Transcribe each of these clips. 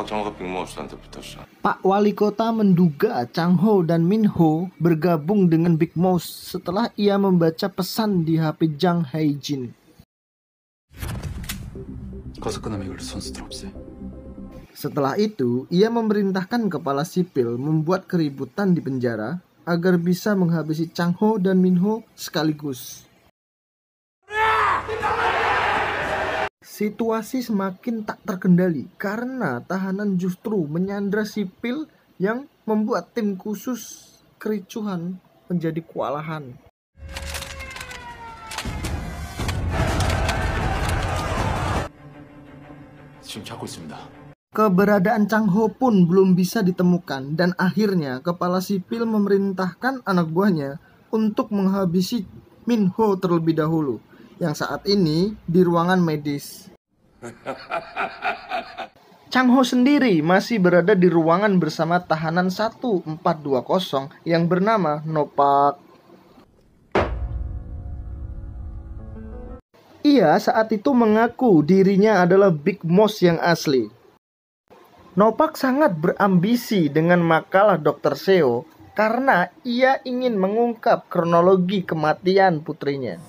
박정호가 빅마우스한테 붙었어. Pak Wali Kota menduga Chang Ho dan Min Ho bergabung dengan Big Mouse setelah ia membaca pesan di HP Jang Hae-jin. Setelah itu, ia memerintahkan kepala sipil membuat keributan di penjara agar bisa menghabisi Chang Ho dan Min Ho sekaligus. Situasi semakin tak terkendali karena tahanan justru menyandra sipil yang membuat tim khusus kericuhan menjadi kewalahan. Keberadaan Chang Ho pun belum bisa ditemukan dan akhirnya kepala sipil memerintahkan anak buahnya untuk menghabisi Min Ho terlebih dahulu yang saat ini di ruangan medis. Chang Ho sendiri masih berada di ruangan bersama tahanan 1420 yang bernama Nopak. Ia saat itu mengaku dirinya adalah Big Mouse yang asli. Nopak sangat berambisi dengan makalah Dr. Seo karena ia ingin mengungkap kronologi kematian putrinya.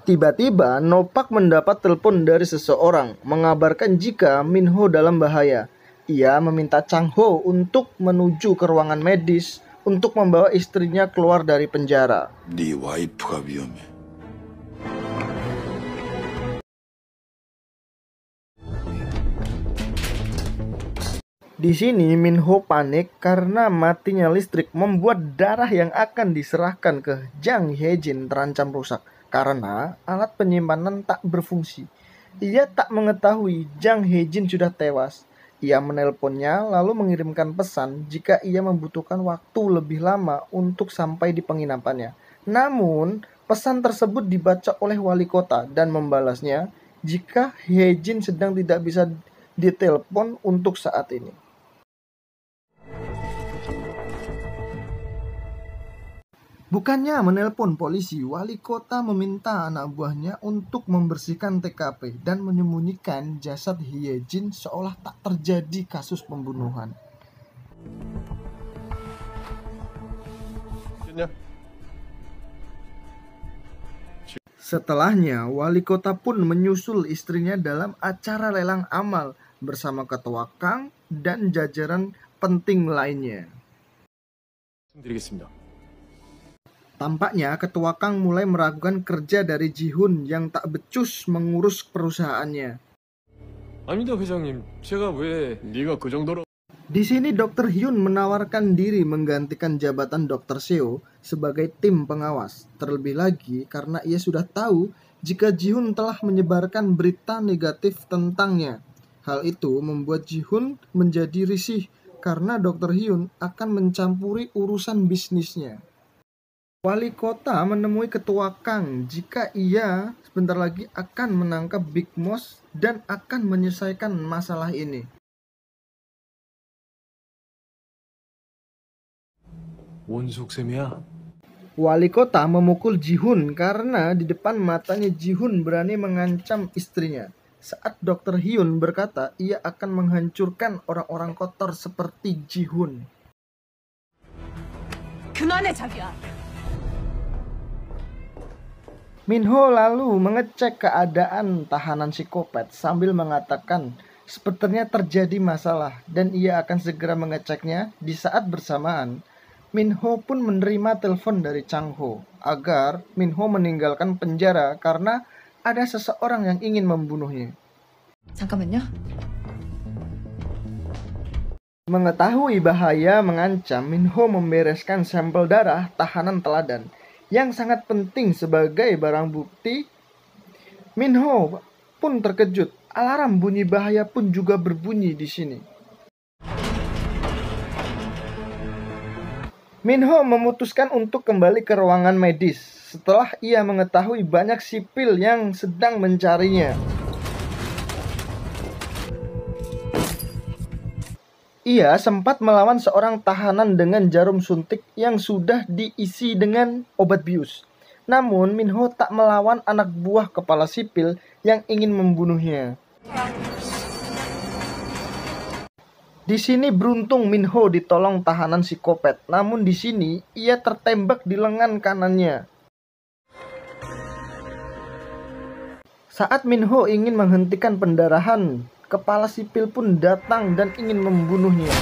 Tiba-tiba Nopak mendapat telepon dari seseorang mengabarkan jika Min Ho dalam bahaya. Ia meminta Chang Ho untuk menuju ke ruangan medis untuk membawa istrinya keluar dari penjara. 네 와이프가 위험해. Di sini Min Ho panik karena matinya listrik membuat darah yang akan diserahkan ke Jang Hae-jin terancam rusak karena alat penyimpanan tak berfungsi. Ia tak mengetahui Jang Hae-jin sudah tewas. Ia menelponnya lalu mengirimkan pesan jika ia membutuhkan waktu lebih lama untuk sampai di penginapannya. Namun, pesan tersebut dibaca oleh wali kota dan membalasnya jika Hae-jin sedang tidak bisa ditelepon untuk saat ini. Bukannya menelpon polisi, wali kota meminta anak buahnya untuk membersihkan TKP dan menyembunyikan jasad Hae-jin seolah tak terjadi kasus pembunuhan. Setelahnya, wali kota pun menyusul istrinya dalam acara lelang amal bersama ketua Kang dan jajaran penting lainnya. Tampaknya ketua Kang mulai meragukan kerja dari Ji-hun yang tak becus mengurus perusahaannya. 아닙니다, 회장님. 제가 왜 네가 그 정도로 Di sini Dr. Hyun menawarkan diri menggantikan jabatan Dr. Seo sebagai tim pengawas. Terlebih lagi karena ia sudah tahu jika Ji-hun telah menyebarkan berita negatif tentangnya. Hal itu membuat Ji-hun menjadi risih karena Dr. Hyun akan mencampuri urusan bisnisnya. Wali kota menemui ketua Kang jika ia sebentar lagi akan menangkap Big Mouse dan akan menyelesaikan masalah ini. 원숙쌤이야? Wali kota memukul Ji-hun karena di depan matanya Ji-hun berani mengancam istrinya. Saat Dr. Hyun berkata ia akan menghancurkan orang-orang kotor seperti Ji-hun. 그만해 자기야. Min Ho lalu mengecek keadaan tahanan psikopat sambil mengatakan sepertinya terjadi masalah dan ia akan segera mengeceknya. Di saat bersamaan, Min Ho pun menerima telepon dari Chang Ho agar Min Ho meninggalkan penjara karena ada seseorang yang ingin membunuhnya. 잠깐만요. Mengetahui bahaya mengancam, Min Ho membereskan sampel darah tahanan teladan yang sangat penting sebagai barang bukti. Min Ho pun terkejut. Alarm bunyi bahaya pun juga berbunyi di sini. Min Ho memutuskan untuk kembali ke ruangan medis setelah ia mengetahui banyak sipil yang sedang mencarinya. Ia sempat melawan seorang tahanan dengan jarum suntik yang sudah diisi dengan obat bius. Namun Min Ho tak melawan anak buah kepala sipil yang ingin membunuhnya. Di sini beruntung Minho ditolong tahanan psikopat, namun di sini ia tertembak di lengan kanannya. Saat Minho ingin menghentikan pendarahan, kepala sipil pun datang dan ingin membunuhnya.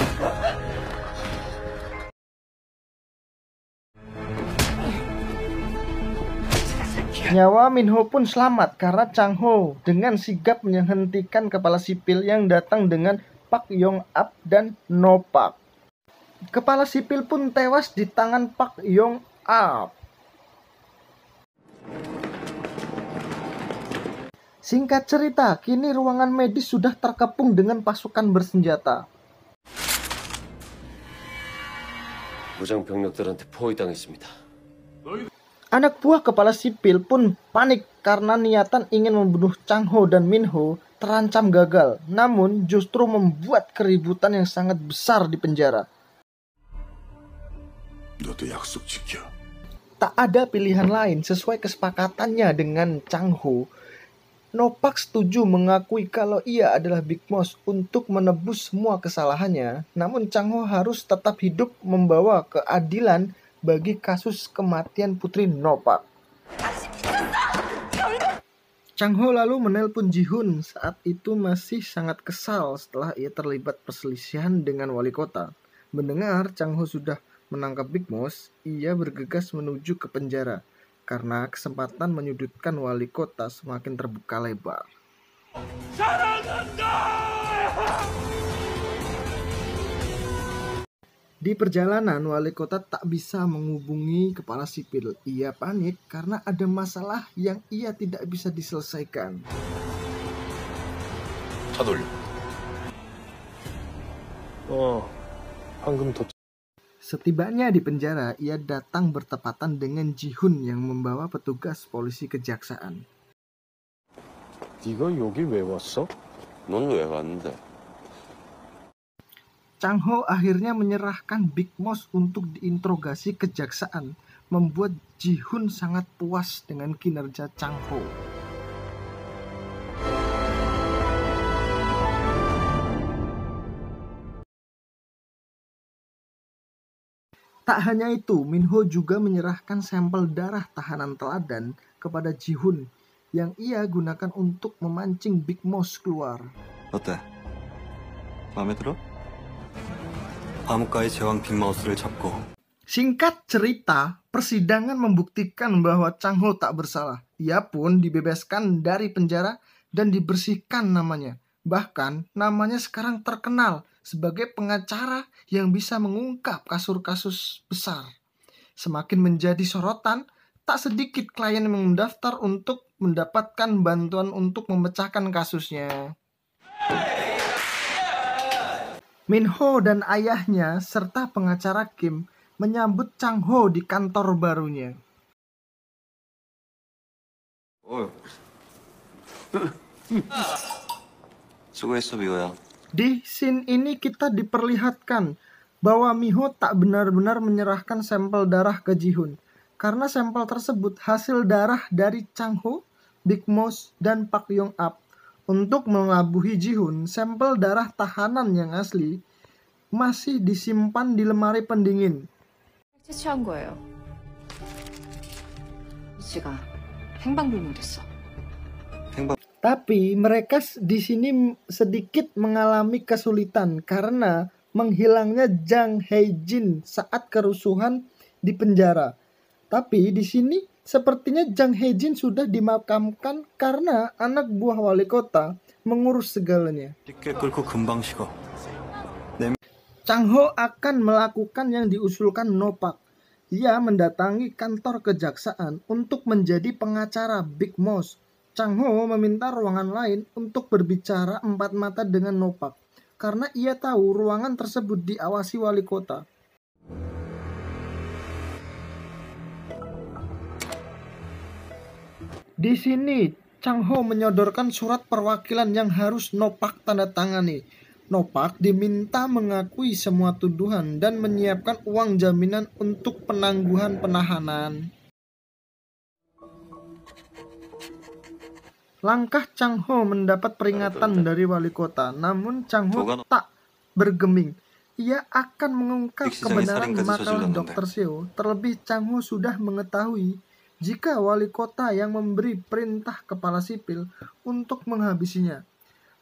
Nyawa Minho pun selamat karena Chang Ho dengan sigap menghentikan kepala sipil yang datang dengan Pak Yong-ap dan No Pak. Kepala sipil pun tewas di tangan Pak Yong-ap. Singkat cerita, kini ruangan medis sudah terkepung dengan pasukan bersenjata. 무장 병력들한테 포위당했습니다. Anak buah kepala sipil pun panik karena niatan ingin membunuh Chang Ho dan Minho terancam gagal, namun justru membuat keributan yang sangat besar di penjara. 너도 약속 지켜. Tak ada pilihan lain sesuai kesepakatannya dengan Chang Ho. No Pak setuju mengakui kalau ia adalah Big Boss untuk menebus semua kesalahannya, namun Chang Ho harus tetap hidup membawa keadilan bagi kasus kematian putri No Pak. Chang Ho lalu menelpon Ji-hun, saat itu masih sangat kesal setelah ia terlibat perselisihan dengan wali kota. Mendengar Chang Ho sudah menangkap Big Boss, ia bergegas menuju ke penjara karena kesempatan menyudutkan wali kota semakin terbuka lebar. Di perjalanan, wali kota tak bisa menghubungi kepala sipil. Ia panik karena ada masalah yang ia tidak bisa diselesaikan. 차 돌려. 방금 도착. Setibanya di penjara, ia datang bertepatan dengan Ji-hun yang membawa petugas polisi kejaksaan. 네가 여길 왜 왔어? 넌 왜 왔는데? Chang Ho akhirnya menyerahkan Big Boss untuk diinterogasi kejaksaan, membuat Ji-hun sangat puas dengan kinerja Chang Ho. Tak hanya itu, Minho juga menyerahkan sampel darah tahanan teladan kepada Ji-hun yang ia gunakan untuk memancing Big Boss keluar. 어때? 마음에 들어? 암흑가의 제왕 빅마우스를 잡고 Singkat cerita, persidangan membuktikan bahwa Chang Ho tak bersalah. Ia pun dibebaskan dari penjara dan dibersihkan namanya. Bahkan namanya sekarang terkenal sebagai pengacara yang bisa mengungkap kasus-kasus besar. Semakin menjadi sorotan, tak sedikit klien yang mendaftar untuk mendapatkan bantuan untuk memecahkan kasusnya. Minho dan ayahnya serta pengacara Kim menyambut Chang Ho di kantor barunya. 수고했어 미호야. Di scene ini kita diperlihatkan bahwa Minho tak benar-benar menyerahkan sampel darah ke Ji-hun, karena sampel tersebut hasil darah dari Chang Ho, Big Boss, dan Pak Yong-ap. Untuk melabuhi Ji-hun, sampel darah tahanan yang asli masih disimpan di lemari pendingin. 채취한 거예요. 씨가 행방불명됐어. Tapi mereka di sini sedikit mengalami kesulitan karena menghilangnya Jang Hae-jin saat kerusuhan di penjara. Tapi di sini sepertinya Jang Hae-jin sudah dimakamkan karena anak buah wali kota mengurus segalanya. 쉽게 끓고 금방 식어. Chang Ho akan melakukan yang diusulkan No Pak. Ia mendatangi kantor kejaksaan untuk menjadi pengacara Big Boss. Chang Ho meminta ruangan lain untuk berbicara empat mata dengan No Pak, karena ia tahu ruangan tersebut diawasi wali kota. Di sini, Chang Ho menyodorkan surat perwakilan yang harus No Pak tanda tangani. No Pak diminta mengakui semua tuduhan dan menyiapkan uang jaminan untuk penangguhan penahanan. Langkah Chang Ho mendapat peringatan dari wali kota, namun Chang Ho tak bergeming. Ia akan mengungkap Diksi kebenaran saling까지 makalah 저질렀는데. Dr. Seo. Terlebih Chang Ho sudah mengetahui jika wali kota yang memberi perintah kepala sipil untuk menghabisinya.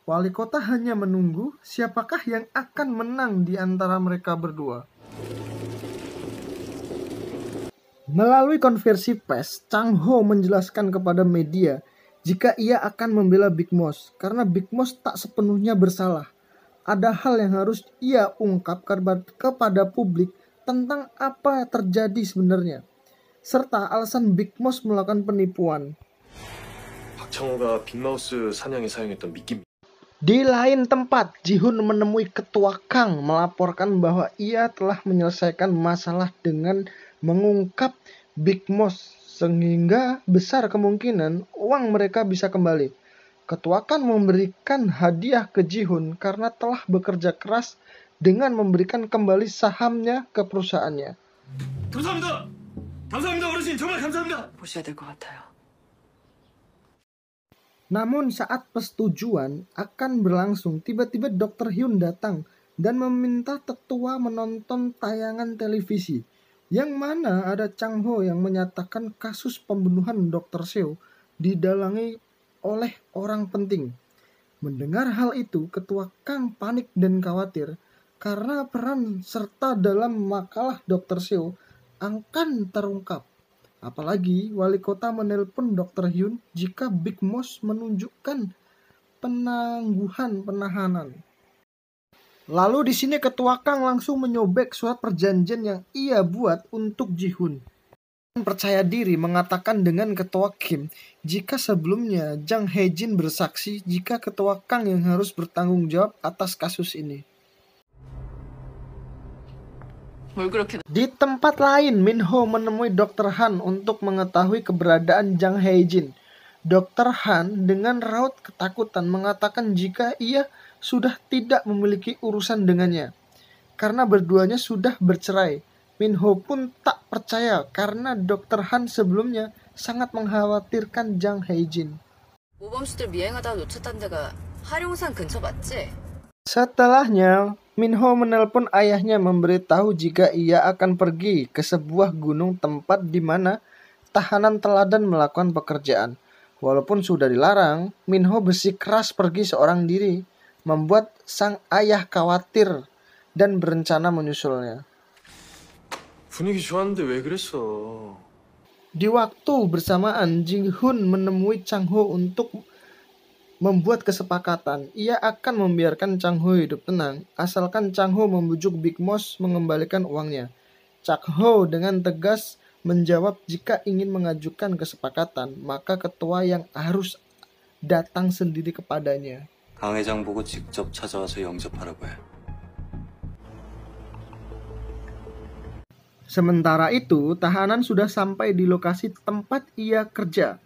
Wali kota hanya menunggu siapakah yang akan menang di antara mereka berdua. Melalui konversi pers, Chang Ho menjelaskan kepada media jika ia akan membela Big Moss karena Big Moss tak sepenuhnya bersalah. Ada hal yang harus ia ungkap kepada publik tentang apa yang terjadi sebenarnya, serta alasan Big Moss melakukan penipuan. 박창호가 빅마우스 사냥에 사용했던 미끼. Di lain tempat, Ji-hun menemui Ketua Kang melaporkan bahwa ia telah menyelesaikan masalah dengan mengungkap Big Moss sehingga besar kemungkinan uang mereka bisa kembali. Ketua Kang memberikan hadiah ke Ji-hun karena telah bekerja keras dengan memberikan kembali sahamnya ke perusahaannya. 감사합니다. 감사합니다 어르신 정말 감사합니다. 보셔야 될 것 같아요. Namun saat persetujuan akan berlangsung, tiba-tiba Dr. Hyun datang dan meminta tetua menonton tayangan televisi, yang mana ada Chang Ho yang menyatakan kasus pembunuhan Dr. Seo didalangi oleh orang penting. Mendengar hal itu, Ketua Kang panik dan khawatir karena peran serta dalam makalah Dr. Seo akan terungkap. Apalagi wali kota menelpon Dr. Hyun jika Big Moss menunjukkan penangguhan penahanan. Lalu di sini Ketua Kang langsung menyobek surat perjanjian yang ia buat untuk Ji-hun. Percaya diri mengatakan dengan Ketua Kim jika sebelumnya Jang Hae-jin bersaksi jika Ketua Kang yang harus bertanggung jawab atas kasus ini. 뭘 그렇게 Di tempat lain, Min Ho menemui Dr. Han untuk mengetahui keberadaan Jang Hae-jin. Dr. Han dengan raut ketakutan mengatakan jika ia sudah tidak memiliki urusan dengannya karena berduanya sudah bercerai. Min Ho pun tak percaya karena Dr. Han sebelumnya sangat mengkhawatirkan Jang Hae-jin. 모범수들 미행하다가 놓쳤던 데가 하룡산 근처 맞지? Setelahnya, Min Ho menelpon ayahnya memberitahu jika ia akan pergi ke sebuah gunung tempat di mana tahanan teladan melakukan pekerjaan. Walaupun sudah dilarang, Min Ho bersikeras pergi seorang diri, membuat sang ayah khawatir dan berencana menyusulnya. 분위기 좋았는데 왜 그랬어? Di waktu bersamaan, Ji-hun menemui Chang Ho untuk membuat kesepakatan. Ia akan membiarkan Chang Ho hidup tenang, asalkan Chang Ho membujuk Big Moss mengembalikan uangnya. Chang Ho dengan tegas menjawab jika ingin mengajukan kesepakatan, maka ketua yang harus datang sendiri kepadanya. 강 회장 보고 직접 찾아와서 영접하라고 해. Sementara itu, tahanan sudah sampai di lokasi tempat ia kerja.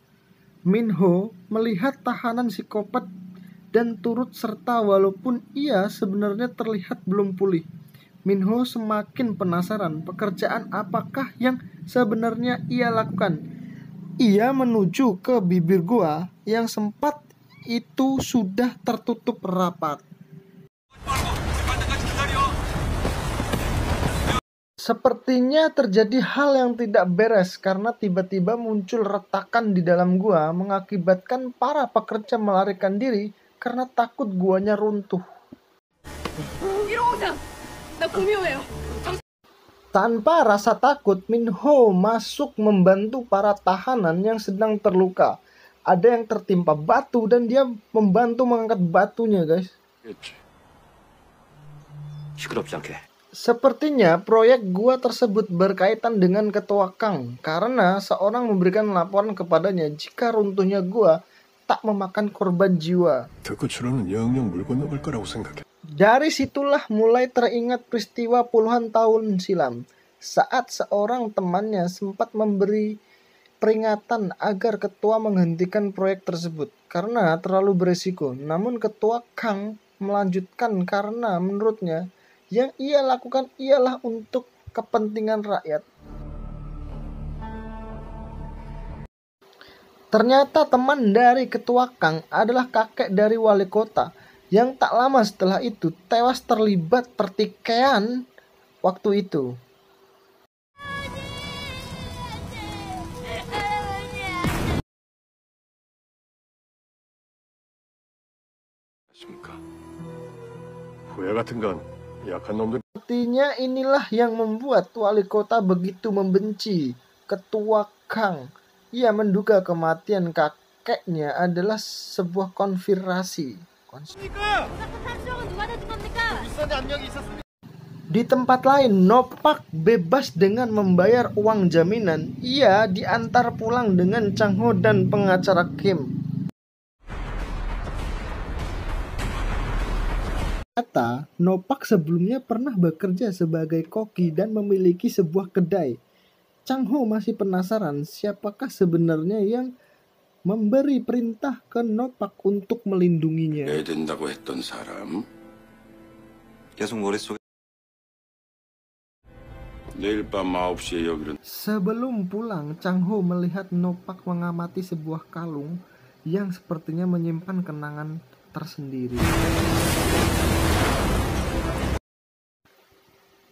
Min Ho melihat tahanan psikopat dan turut serta walaupun ia sebenarnya terlihat belum pulih. Min Ho semakin penasaran pekerjaan apakah yang sebenarnya ia lakukan. Ia menuju ke bibir gua yang sempat itu sudah tertutup rapat. Sepertinya terjadi hal yang tidak beres karena tiba-tiba muncul retakan di dalam gua mengakibatkan para pekerja melarikan diri karena takut guanya runtuh. Tanpa rasa takut, Min Ho masuk membantu para tahanan yang sedang terluka. Ada yang tertimpa batu dan dia membantu mengangkat batunya, guys. 시끄럽지 않게. Sepertinya proyek gua tersebut berkaitan dengan Ketua Kang karena seorang memberikan laporan kepadanya jika runtuhnya gua tak memakan korban jiwa. 덕후처럼은 영영 물 건너갈 거라고 생각해. Dari situlah mulai teringat peristiwa puluhan tahun silam saat seorang temannya sempat memberi peringatan agar ketua menghentikan proyek tersebut karena terlalu beresiko. Namun Ketua Kang melanjutkan karena menurutnya yang ia lakukan ialah untuk kepentingan rakyat. Ternyata teman dari Ketua Kang adalah kakek dari wali kota yang tak lama setelah itu tewas terlibat pertikaian waktu itu. 십니까? 후회 같은 건 약한 놈들 Artinya inilah yang membuat wali kota begitu membenci Ketua Kang. Ia menduga kematian kakeknya adalah sebuah konspirasi. Di tempat lain, Nopak bebas dengan membayar uang jaminan. Ia diantar pulang dengan Chang Ho dan pengacara Kim. Ternyata, Nopak sebelumnya pernah bekerja sebagai koki dan memiliki sebuah kedai. Chang Ho masih penasaran siapakah sebenarnya yang memberi perintah ke Nopak untuk melindunginya. 해야 된다고 했던 사람 계속 머릿속에 내일 밤 9시에 여기로 Sebelum pulang, Chang Ho melihat Nopak mengamati sebuah kalung yang sepertinya menyimpan kenangan tersendiri.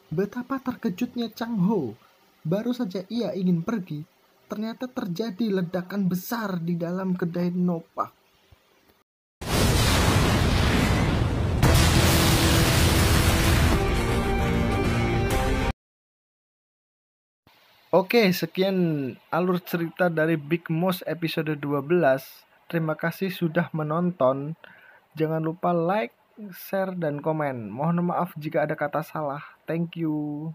Betapa terkejutnya Chang Ho. Baru saja ia ingin pergi, ternyata terjadi ledakan besar di dalam kedai Nopak. Oke, sekian alur cerita dari Big Mouse episode 12. Terima kasih sudah menonton. Jangan lupa like, share, dan komen. Mohon maaf jika ada kata salah. Thank you.